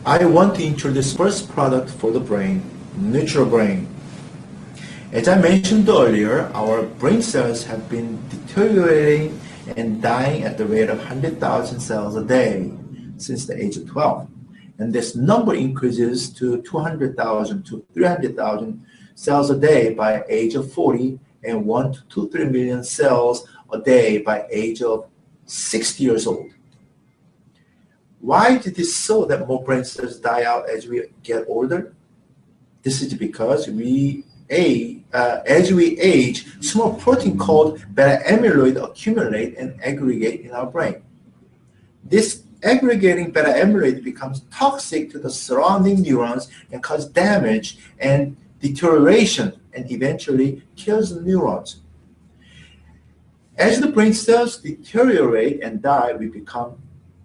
I want to introduce first product for the brain, Nutribrain. As I mentioned earlier, our brain cells have been deteriorating and dying at the rate of 100,000 cells a day since the age of 12. And this number increases to 200,000 to 300,000 cells a day by age of 40 and 1 to 2, 3 million cells a day by age of 60 years old. Why is it so that more brain cells die out as we get older? This is because as we age, small protein called beta amyloid accumulate and aggregate in our brain. This aggregating beta amyloid becomes toxic to the surrounding neurons and causes damage and deterioration and eventually kills the neurons. As the brain cells deteriorate and die, we become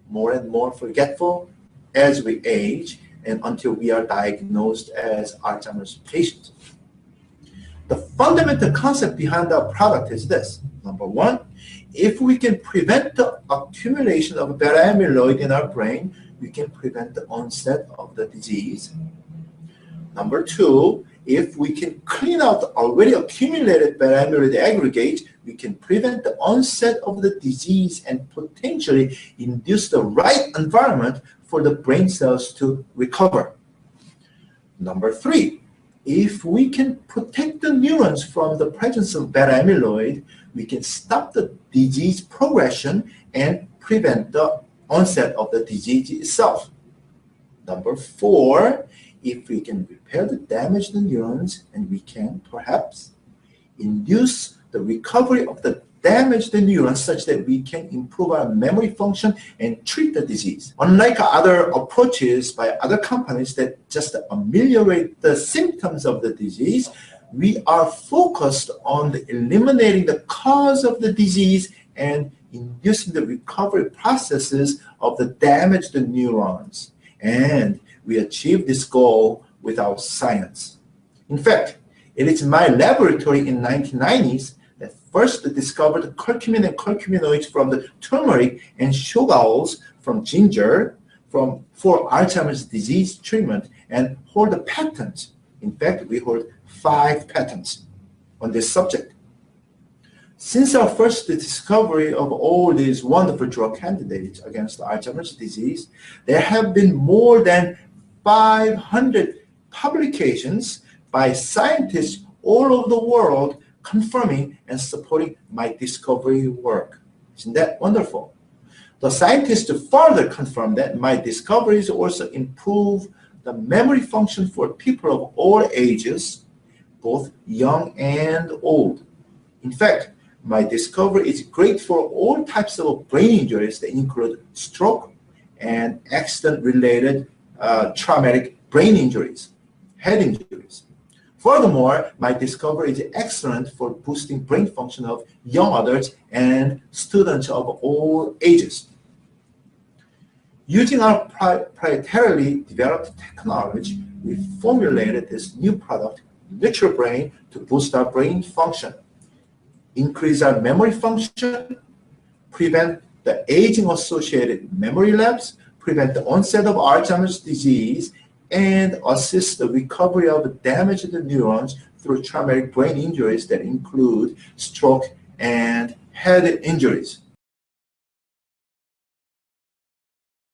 more and more forgetful as we age and until we are diagnosed as Alzheimer's patients. The fundamental concept behind our product is this. Number one, if we can prevent the accumulation of beta amyloid in our brain, we can prevent the onset of the disease. Number two, if we can clean out the already accumulated beta amyloid aggregate, we can prevent the onset of the disease and potentially induce the right environment for the brain cells to recover. Number three, if we can protect the neurons from the presence of beta amyloid, we can stop the disease progression and prevent the onset of the disease itself. Number four, if we can repair the damaged neurons, and we can perhaps induce the recovery of the damaged neurons such that we can improve our memory function and treat the disease. Unlike other approaches by other companies that just ameliorate the symptoms of the disease, we are focused on eliminating the cause of the disease and inducing the recovery processes of the damaged neurons. And we achieve this goal with our science. In fact, it is my laboratory in the 1990s that first discovered curcumin and curcuminoids from the turmeric and sugars from ginger for Alzheimer's disease treatment and hold the patents. In fact, we hold 5 patents on this subject. Since our first discovery of all these wonderful drug candidates against Alzheimer's disease, there have been more than 500 publications by scientists all over the world confirming and supporting my discovery work. Isn't that wonderful? The scientists further confirm that my discoveries also improve the memory function for people of all ages, both young and old. In fact, my discovery is great for all types of brain injuries that include stroke and accident-related traumatic brain injuries, head injuries. Furthermore, my discovery is excellent for boosting brain function of young adults and students of all ages. Using our proprietarily developed technology, we formulated this new product, Nutribrain, to boost our brain function, increase our memory function, prevent the aging-associated memory lapse, prevent the onset of Alzheimer's disease, and assist the recovery of damaged neurons through traumatic brain injuries that include stroke and head injuries.